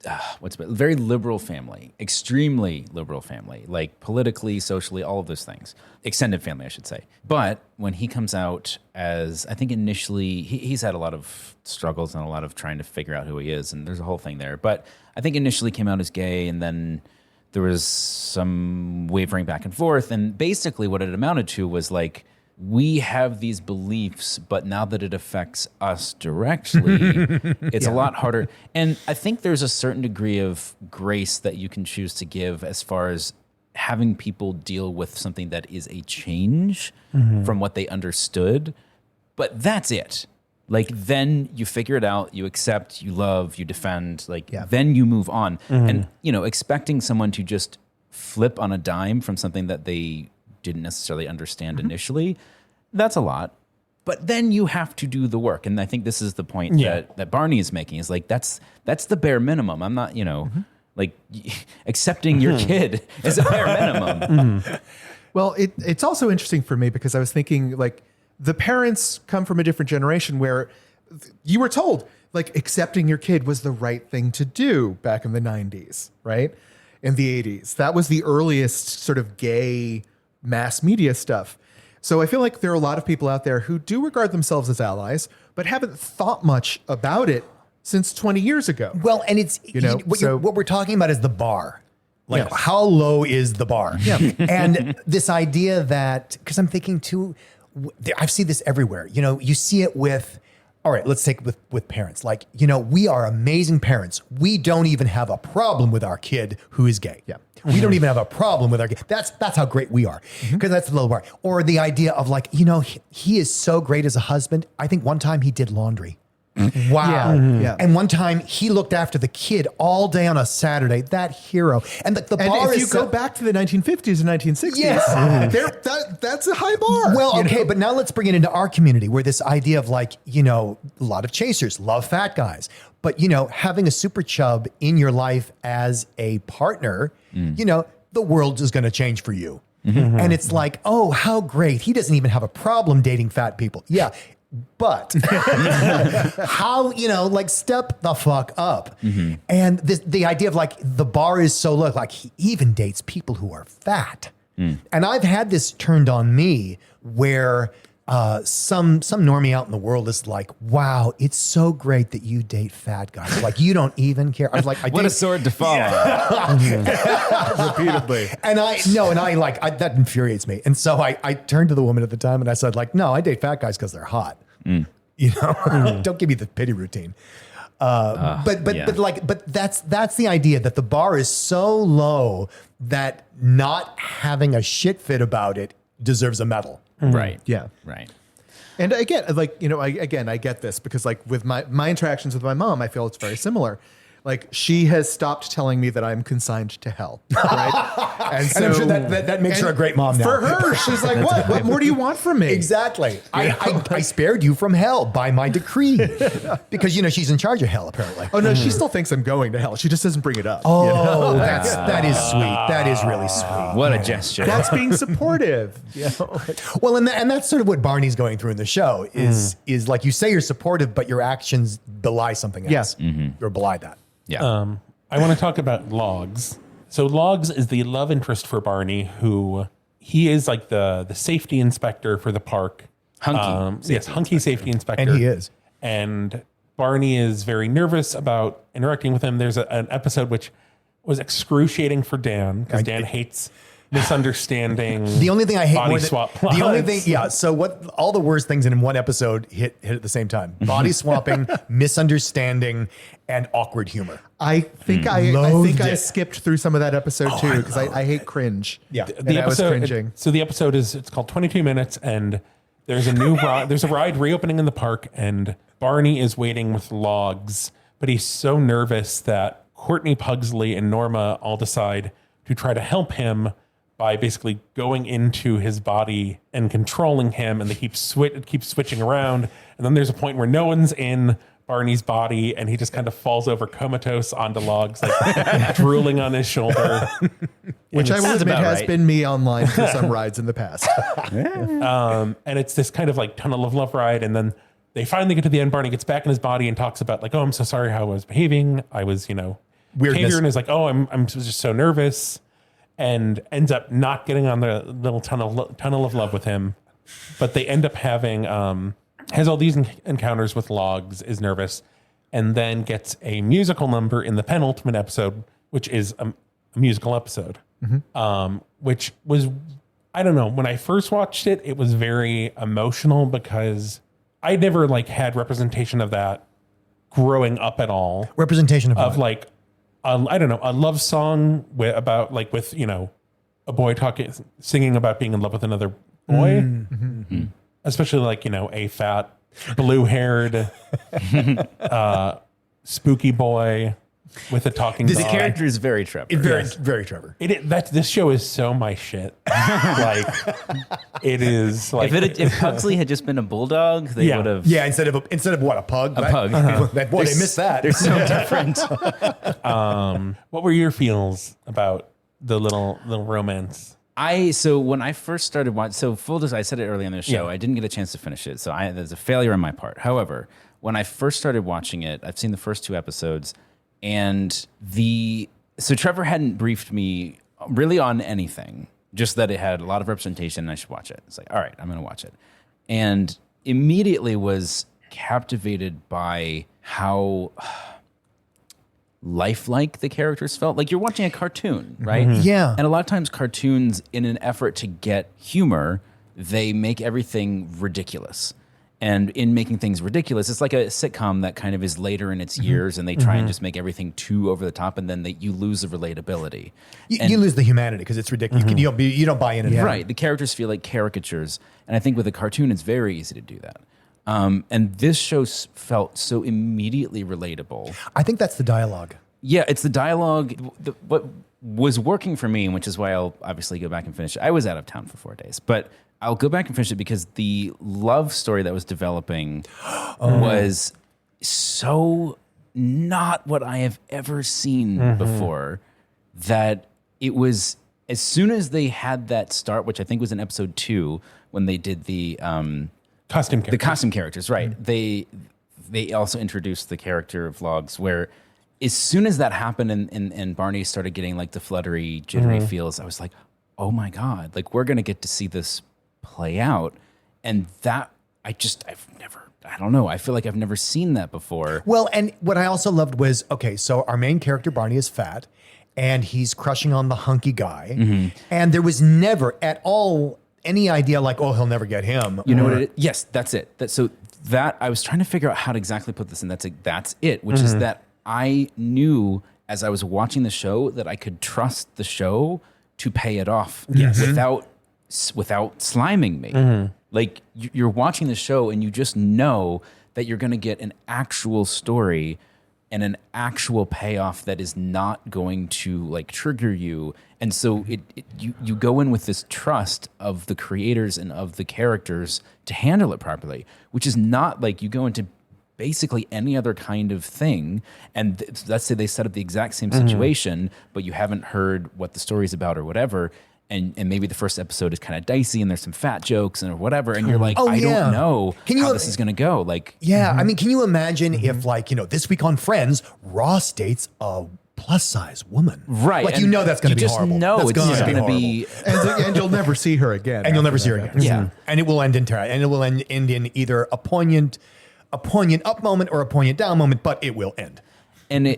very liberal family, extremely liberal family, like politically, socially, all of those things. Extended family, I should say. But when he comes out as, I think initially, he's had a lot of struggles and a lot of trying to figure out who he is, and there's a whole thing there. But I think initially came out as gay, and then there was some wavering back and forth. And basically what it amounted to was like, we have these beliefs, but now that it affects us directly, it's a lot harder. And I think there's a certain degree of grace that you can choose to give as far as having people deal with something that is a change from what they understood. But that's it. Like, then you figure it out, you accept, you love, you defend, then you move on. And, expecting someone to just flip on a dime from something that they didn't necessarily understand initially, that's a lot. But then you have to do the work. And I think this is the point that Barney is making, is like, that's the bare minimum. I'm not, like accepting your kid is a bare minimum. Well, it's also interesting for me, because I was thinking, like, the parents come from a different generation where you were told, like, accepting your kid was the right thing to do back in the 90s, right? In the 80s. That was the earliest sort of gay mass media stuff. So I feel like there are a lot of people out there who do regard themselves as allies, but haven't thought much about it since 20 years ago. Well, and it's, what we're talking about is the bar. Like, how low is the bar? Yeah. And this idea that, because I'm thinking too, I see this everywhere. You see it with, all right, let's take with parents. Like, we are amazing parents. We don't even have a problem with our kid who is gay. Yeah. We don't even have a problem with our kid. That's how great we are, because that's the low bar. Or the idea of like, he is so great as a husband. I think one time he did laundry. Wow. Yeah. And one time he looked after the kid all day on a Saturday. That hero. And the bar if you go back to the 1950s and 1960s, that's a high bar. Well, okay, but now let's bring it into our community, where this idea of like, a lot of chasers love fat guys. But, having a super chub in your life as a partner, the world is going to change for you. And it's like, oh, how great. He doesn't even have a problem dating fat people. Yeah. But how, step the fuck up. And the idea of like, the bar is so low, like he even dates people who are fat. And I've had this turned on me where some normie out in the world is like, wow, it's so great that you date fat guys. Like, you don't even care. I was like, what a sword to fall on. Repeatedly. And that infuriates me. And so I turned to the woman at the time and I said, like, no, I date fat guys because they're hot. Don't give me the pity routine. But that's the idea, that the bar is so low that not having a shit fit about it deserves a medal. Right. Yeah. Right. And again, like, you know, I get this because like with my interactions with my mom, I feel it's very similar. Like she has stopped telling me that I'm consigned to hell, right? And I'm sure that makes her a great mom now. For her, she's like, what more do you want from me? Exactly. I spared you from hell by my decree because, you know, she's in charge of hell, apparently. Oh, no, she still thinks I'm going to hell. She just doesn't bring it up. Oh, you know? that is sweet. That is really sweet. What a gesture. That's being supportive. You know? Well, and that's sort of what Barney's going through in the show is like you say you're supportive, but your actions belie something else. Or belie that. Yeah. I want to talk about Logs. So Logs is the love interest for Barney, who he is like the safety inspector for the park. Hunky safety inspector. And he is. And Barney is very nervous about interacting with him. There's an episode which was excruciating for Dan because Dan hates misunderstanding. The only thing I hate body more than swap plots. the only thing, so what? All the worst things in one episode hit at the same time: body swapping, misunderstanding, and awkward humor. I think I skipped through some of that episode too because I hate cringe. Yeah, the episode. I was cringing. So the episode it's called 22 Minutes, and there's a new there's a ride reopening in the park, and Barney is waiting with Logs, but he's so nervous that Courtney Pugsley and Norma all decide to try to help him by basically going into his body and controlling him, and they keeps switching around. And then there's a point where no one's in Barney's body, and he just kind of falls over comatose onto Logs, like drooling on his shoulder. Which I will admit has been me online for some rides in the past. And it's this kind of like tunnel of love ride, and then they finally get to the end. Barney gets back in his body and talks about like, oh, I'm so sorry how I was behaving. I was, weirdness. And is like, oh, I'm just so nervous. And ends up not getting on the little tunnel of love with him. But they end up having, has all these encounters with Logs, is nervous, and then gets a musical number in the penultimate episode, which is a musical episode. Which was, I don't know, when I first watched it, it was very emotional because I never like had representation of that growing up at all. Representation of like, I don't know, a love song with a boy singing about being in love with another boy, especially like, a fat, blue-haired, spooky boy with a talking dog. The character is very Trevor. Very Trevor. This show is so my shit. Like, it is like if Pugsley had just been a bulldog, they would have. Yeah, instead of what, a pug? Pug. They missed that. They're so different. What were your feels about the little romance? So when I first started watching, I said it early in the show, I didn't get a chance to finish it, so there's a failure on my part. However, when I first started watching it, I've seen the first 2 episodes, and so Trevor hadn't briefed me really on anything, just that it had a lot of representation and I should watch it. It's like, all right, I'm going to watch it. And immediately was captivated by how lifelike the characters felt. Like you're watching a cartoon, right? Yeah. And a lot of times cartoons, in an effort to get humor, they make everything ridiculous. And in making things ridiculous, it's like a sitcom that kind of is later in its years, and they try and just make everything too over the top, and then you lose the relatability. You lose the humanity because it's ridiculous. You don't buy in. Right. The characters feel like caricatures. And I think with a cartoon, it's very easy to do that. And this show felt so immediately relatable. I think that's the dialogue. Yeah, it's the dialogue. What was working for me, which is why I'll obviously go back and finish it. I was out of town for 4 days, but I'll go back and finish it because the love story that was developing was so not what I have ever seen before, that it was, as soon as they had that start, which I think was in episode 2, when they did the costume characters, right? They also introduced the character of Logs, where as soon as that happened and Barney started getting like the fluttery, jittery feels, I was like, oh my God, like we're going to get to see this play out. And that, I don't know. I feel like I've never seen that before. Well, and what I also loved was, okay, so our main character, Barney, is fat and he's crushing on the hunky guy. And there was never at all any idea like, oh, he'll never get him. You know what it is? Yes, that's it. I was trying to figure out how to exactly put this in. That's it, which is that I knew as I was watching the show that I could trust the show to pay it off without sliming me. Like you're watching the show and you just know that you're going to get an actual story and an actual payoff that is not going to like trigger you. And so you go in with this trust of the creators and of the characters to handle it properly, which is not like you go into basically any other kind of thing. And let's say they set up the exact same situation, but you haven't heard what the story's about or whatever. And maybe the first episode is kind of dicey and there's some fat jokes and whatever. And you're like, I don't know how this is going to go. Like, I mean, can you imagine if like, this week on Friends, Ross dates a plus size woman. Right. Like, that's going to be horrible. You just know that's it's going to be. And you'll never see her again. And you'll never see her again. Yeah. And it will end in either a poignant up moment or a poignant down moment, but it will end. And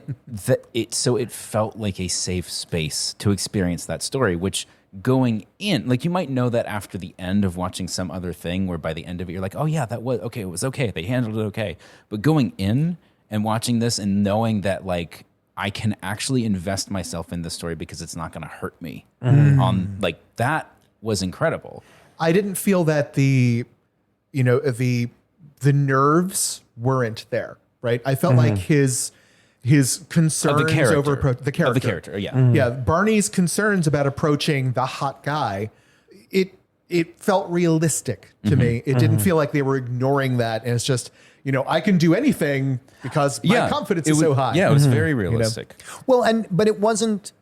so it felt like a safe space to experience that story, which going in, like you might know that after the end of watching some other thing where by the end of it, you're like, oh yeah, that was okay. It was okay. They handled it okay. But going in and watching this and knowing that like, I can actually invest myself in this story because it's not going to hurt me on like that was incredible. I didn't feel that the nerves weren't there, right? I felt like his concerns over the character. Yeah. Barney's concerns about approaching the hot guy, it felt realistic to me. It didn't feel like they were ignoring that, and it's just I can do anything because my confidence is so high. Yeah, it was very realistic. Well, but it wasn't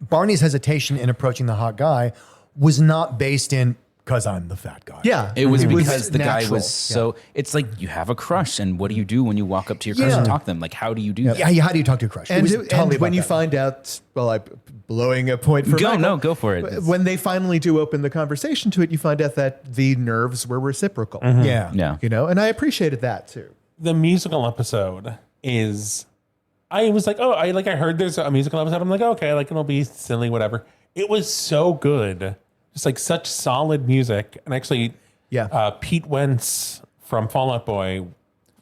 Barney's hesitation in approaching the hot guy was not based in because I'm the fat guy. Yeah. It was because the natural. guy was so, it's like you have a crush and what do you do when you walk up to your crush and talk to them? Like, how do you do that? Yeah, how do you talk to a crush? And when you find out, I'm blowing a point for Michael. Go for it. When they finally do open the conversation to it, you find out that the nerves were reciprocal. Yeah. And I appreciated that too. The musical episode is, I was like, I heard there's a musical episode. I'm like, okay, like it'll be silly, whatever. It was so good. Just like such solid music. And actually, Pete Wentz from Fall Out Boy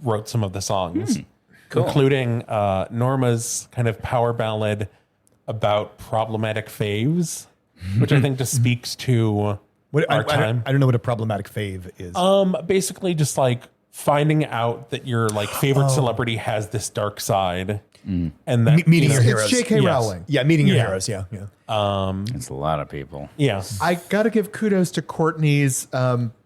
wrote some of the songs, including Norma's kind of power ballad about problematic faves, which I think just speaks to our time. I don't know what a problematic fave is. Basically just like finding out that your like favorite celebrity has this dark side. And that meeting your heroes. It's J.K. Rowling. Yeah, meeting your heroes. Yeah. It's a lot of people. Yeah. I got to give kudos to Courtney's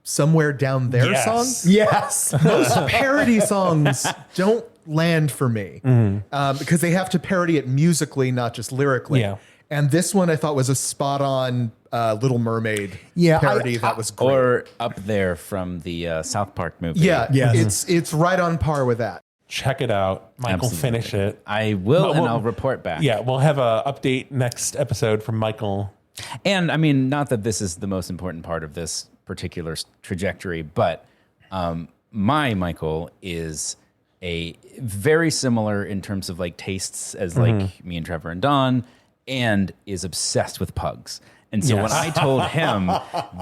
Somewhere Down There song. Yes. Most parody songs don't land for me because they have to parody it musically, not just lyrically. Yeah. And this one I thought was a spot on Little Mermaid parody that was great. Or up there from the South Park movie. Yeah. It's right on par with that. Check it out. Michael, finish it. I will, and I'll report back. Yeah, we'll have a update next episode from Michael. And I mean, not that this is the most important part of this particular trajectory, but my Michael is a very similar in terms of like tastes as like me and Trevor and Don, and is obsessed with pugs. And so when I told him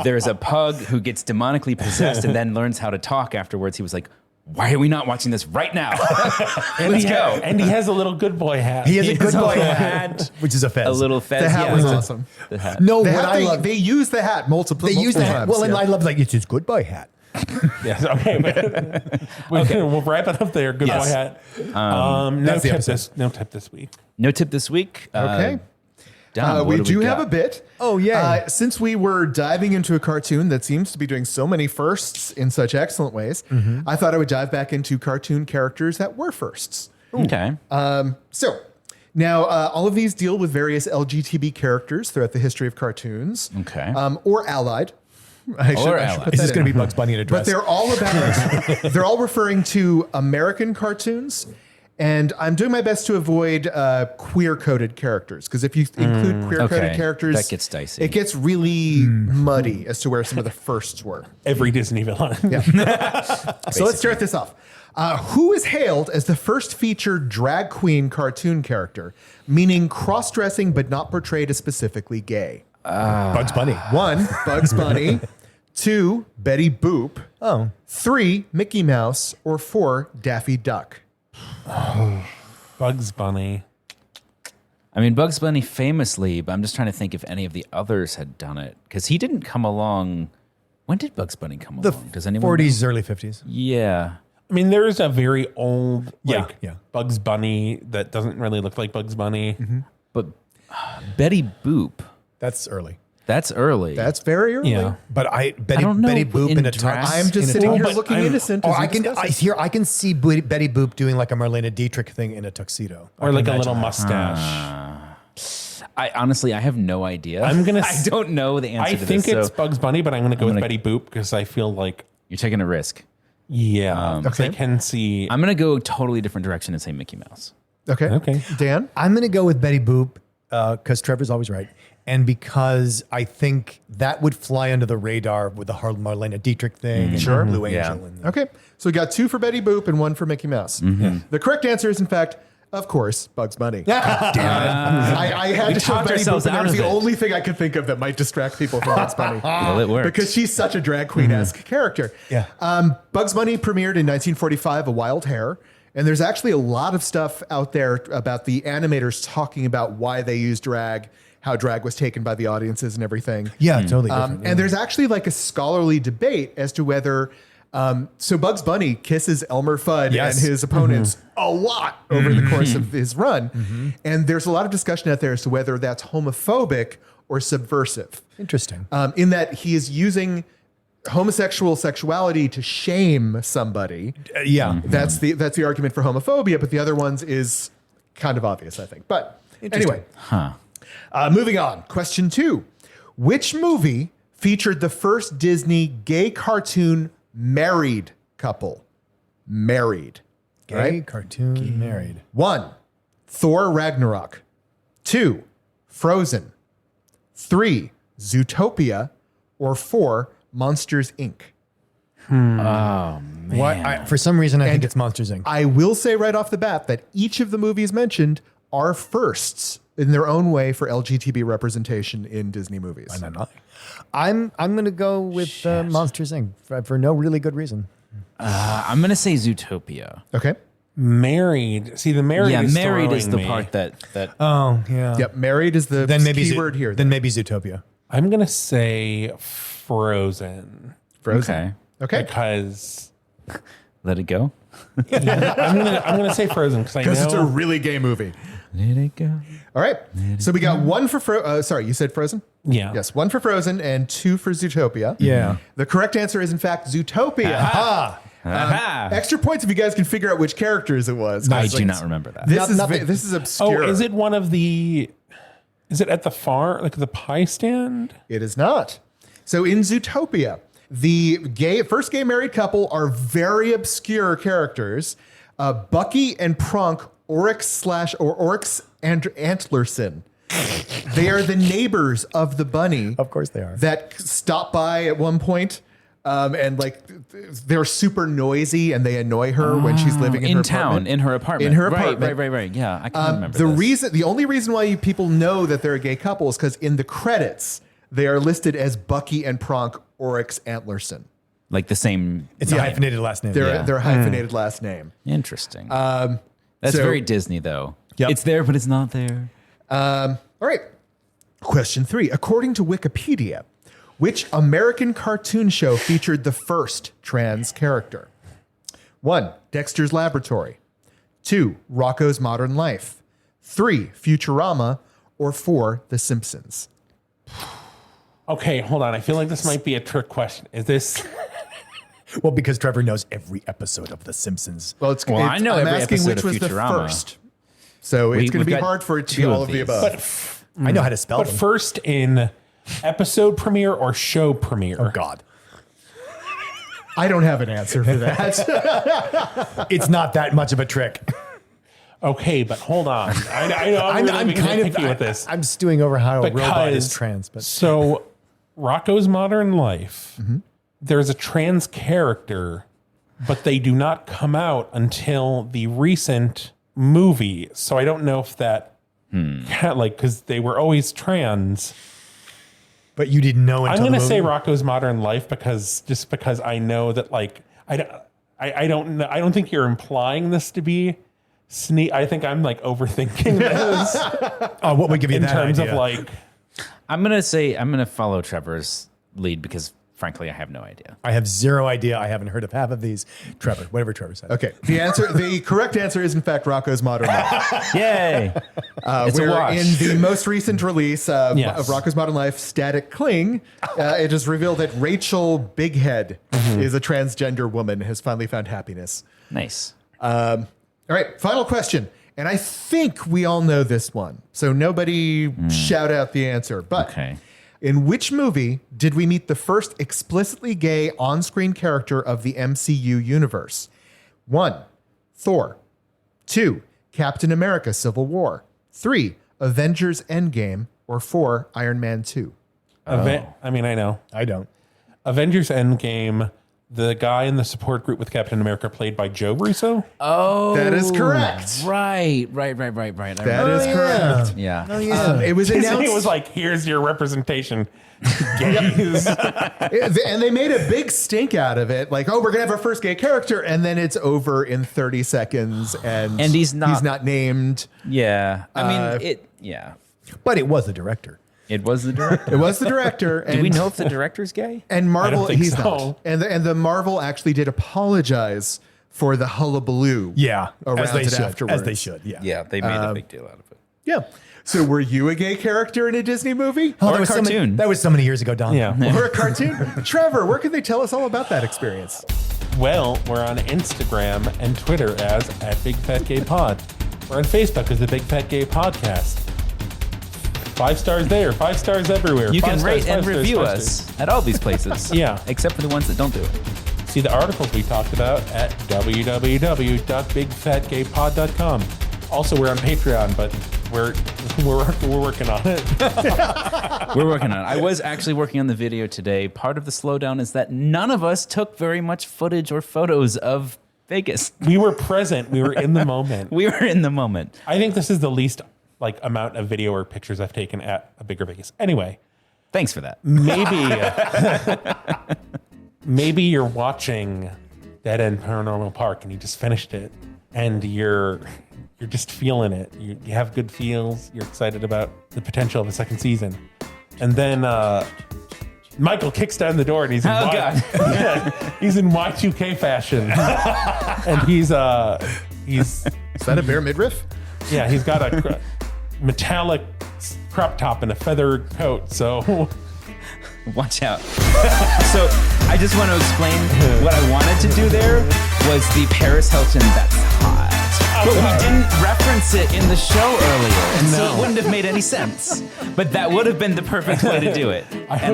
there's a pug who gets demonically possessed and then learns how to talk afterwards, he was like, why are we not watching this right now? Let's go. And he has a little good boy hat. He has a good boy hat, which is a fez. A little fez. The hat was awesome. The hat. No, they use the hat multiple use the hat. times. Well, and I love like it's his good boy hat. Yes. Okay. We'll wrap it up there. Good boy hat. No tip this week. No tip this week. Okay. Don, we do have a bit. Oh, yeah. Since we were diving into a cartoon that seems to be doing so many firsts in such excellent ways, I thought I would dive back into cartoon characters that were firsts. Okay. So now all of these deal with various LGTB characters throughout the history of cartoons. Okay. Or allied. Is this going to be Bugs Bunny in a dress? But they're all about, they're all referring to American cartoons. And I'm doing my best to avoid queer-coded characters, because if you include queer-coded characters, that gets dicey. It gets really muddy as to where some of the firsts were. Every Disney villain. Yeah. So let's start this off. Who is hailed as the first featured drag queen cartoon character, meaning cross-dressing but not portrayed as specifically gay? Bugs Bunny. 1, Bugs Bunny. 2, Betty Boop. 3, Mickey Mouse. Or 4, Daffy Duck. Bugs Bunny. I mean, Bugs Bunny famously, but I'm just trying to think if any of the others had done it, because he didn't come along When did Bugs Bunny come The along? Does anyone 40s, know? early 50s. Yeah. I mean, there's a very old Yeah. Bugs Bunny that doesn't really look like Bugs Bunny. Mm-hmm. But Betty Boop. That's early. That's early. That's very early. Yeah. But Betty don't know Boop in in a drag- tux. I'm just in a sitting tux. here but looking I'm- innocent. Oh, as we I can discuss it. I can see Betty Boop doing like a Marlena Dietrich thing in a tuxedo. Or I like can a little imagine that. mustache. I honestly, I have no idea. I'm gonna I don't know the answer I to think this. it's so Bugs Bunny, but I'm going to go with gonna- Betty Boop because I feel like, you're taking a risk. yeah, 'cause I Okay. can see. I'm going to go a totally different direction and say Mickey Mouse. Okay. Okay. Dan? I'm going to go with Betty Boop because Trevor's always right. And because I think that would fly under the radar with the Marlena Dietrich thing. And Sure. Blue Yeah. Angel. And Okay. So we got 2 for Betty Boop and 1 for Mickey Mouse. The correct answer is, in fact, of course, Bugs Bunny. God damn it. I had to show talked Betty Boop, ourselves and that out was of the it. only thing I could think of that might distract people from Bugs Bunny. Well, it worked. Because she's such a drag queen-esque character. Yeah. Bugs Bunny premiered in 1945, A Wild Hare. And there's actually a lot of stuff out there about the animators talking about why they use drag, how drag was taken by the audiences and everything. Yeah, totally different. And there's actually like a scholarly debate as to whether. So Bugs Bunny kisses Elmer Fudd Yes. and his opponents a lot over the course of his run. And there's a lot of discussion out there as to whether that's homophobic or subversive. Interesting. In that he is using homosexual sexuality to shame somebody. Yeah. That's the argument for homophobia, but the other ones is kind of obvious, I think. But anyway, moving on. Question 2. Which movie featured the first Disney gay cartoon married couple? Married. Gay cartoon married. 1. Thor Ragnarok. 2. Frozen. 3. Zootopia. Or 4. Monsters, Inc. Oh, man. What? For some reason, I think it's Monsters, Inc. I will say right off the bat that each of the movies mentioned are firsts in their own way for LGBT representation in Disney movies. I'm going to go with Monsters, Inc. for no really good reason. I'm going to say Zootopia. Okay. Married. See, the married. Yeah, is married is throwing the me. part that. Oh, yeah. Yep. Married is the keyword here. Then maybe Zootopia. I'm gonna say Frozen. Okay. Okay. Because Let it go. I'm gonna say Frozen because I know it's a really gay movie. Let it go. All right. So we got 1 for sorry, you said Frozen? Yeah. Yes, 1 for Frozen and 2 for Zootopia. Yeah. The correct answer is in fact Zootopia. Extra points if you guys can figure out which characters it was. I do not remember that. This is obscure. Oh, is it one of the? Is it at the farm, like the pie stand? It is not. So in Zootopia, the first gay married couple are very obscure characters. Bucky and Pronk Oryx and Antlerson. They are the neighbors of the bunny. Of course they are. That stop by at one point. And like they're super noisy and they annoy her when she's living in her town, apartment. in her apartment. In her apartment. Right. Yeah, I can remember this. The only reason why people know that they're a gay couple is because in the credits they are listed as Bucky and Pronk Oryx Antlerson. Like the same. It's a hyphenated last name. Their hyphenated last name. Interesting. So- That's very Disney, though. Yep. It's there, but it's not there. All right. Question 3. According to Wikipedia, which American cartoon show featured the first trans character? 1. Dexter's Laboratory. 2. Rocko's Modern Life. 3. Futurama. Or 4. The Simpsons. Okay, hold on. I feel like this might be a trick question. Is this? Well, because Trevor knows every episode of The Simpsons. Well, I know I'm every asking episode which of was the Futurama. first. So it's going to we've be got hard for it to be 2 all of of the these. above. I know how to spell But them. first in episode premiere or show premiere? Oh, God. I don't have an answer for that. It's not that much of a trick. Okay, but hold on. I know I'm really being picky with this. I'm stewing over how a robot is Because- trans. But So, Rocko's Modern Life, there's a trans character, but they do not come out until the recent movie. So I don't know if that, because they were always trans. But you didn't know until I'm going to the say movie? Rocko's Modern Life because I know that I don't know. I don't think you're implying this to be sneak. I think I'm like overthinking this Oh, what would give you in that terms idea? of like. I'm going to follow Trevor's lead because frankly, I have no idea. I have zero idea. I haven't heard of half of these. Trevor, whatever Trevor said. Okay. The correct answer is in fact Rocko's Modern Life. Yay! It's a we're wash. in the most recent release of Rocko's Modern Life, Static Cling. It is revealed that Rachel Bighead is a transgender woman, has finally found happiness. Nice. All right, final question. And I think we all know this one, so nobody shout out the answer. But in which movie did we meet the first explicitly gay on-screen character of the MCU universe? 1, Thor. 2, Captain America: Civil War. 3, Avengers: Endgame. Or 4, Iron Man 2. I know. I don't. Avengers: Endgame. The guy in the support group with Captain America played by Joe Russo. Oh, that is correct. Right. That is correct. Yeah. Oh, yeah. It was announced. It was like, here's your representation. Gays. And they made a big stink out of it. Like, oh, we're going to have our first gay character. And then it's over in 30 seconds. And he's not named. Yeah. I mean, yeah. But it was the director. It was the director. It was the director. Do we know if the director's gay? And Marvel, I don't think he's so. not. And the Marvel actually did apologize for the hullabaloo. Yeah. Around as they it should. afterwards. As they should. Yeah. Yeah, they made a big deal out of it. Yeah. So were you a gay character in a Disney movie? Oh, Or that a was cartoon. that was so many years ago, Don. Yeah. Or a cartoon? Trevor, where can they tell us all about that experience? Well, we're on Instagram and Twitter as @BigFatGayPod. We're on Facebook as the Big Fat Gay Podcast. 5 stars there, 5 stars everywhere. You 5 can stars, rate 5 and stars, review 5 us stars. at all these places. Yeah. Except for the ones that don't do it. See the articles we talked about at www.bigfatgaypod.com. Also, we're on Patreon, but we're working on it. We're working on it. I was actually working on the video today. Part of the slowdown is that none of us took very much footage or photos of Vegas. We were present. We were in the moment. We were in the moment. I think this is the least amount of video or pictures I've taken at a bigger Vegas. Anyway, thanks for that. Maybe you're watching Dead End Paranormal Park and you just finished it and you're just feeling it. You have good feels. You're excited about the potential of a second season. And then Michael kicks down the door and he's in he's in Y2K fashion. And he's Is that a bare midriff? yeah, he's got a metallic crop top and a feather coat. So Watch out. So I just want to explain what I wanted to do there was the Paris Hilton that's hot. But we didn't reference it in the show earlier, and so it wouldn't have made any sense. But that would have been the perfect way to do it. I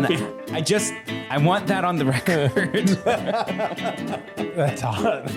want that on the record. That's hot.